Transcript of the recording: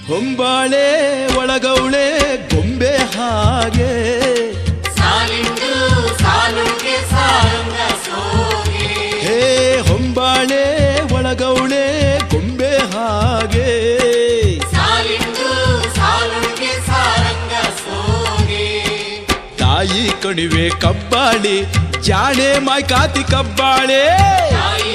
ಹೊಂಬಾಳೆ ಒಳಗೌಳೆ ಗೊಂಬೆ ಹಾಗೆ ಸಾಲಿಂದು ಸಾಲುಗೆ ಸಾರಂಗ ಸೋಗೆ ಹೇ ಹೊಂಬಾಳೆ ಒಳಗೌಳೆ ಗೊಂಬೆ ಹಾಗೆ ಸಾಲಿಂದು ಸಾಲುಗೆ ಸಾರಂಗ ಸೋಗೆ ತಾಯಿ ಕಣಿವೆ ಕಬ್ಬಾಳಿ ಜಾಣೆ ಮಾಯ್ಕಾತಿ ಕಬ್ಬಾಳೆ ತಾಯಿ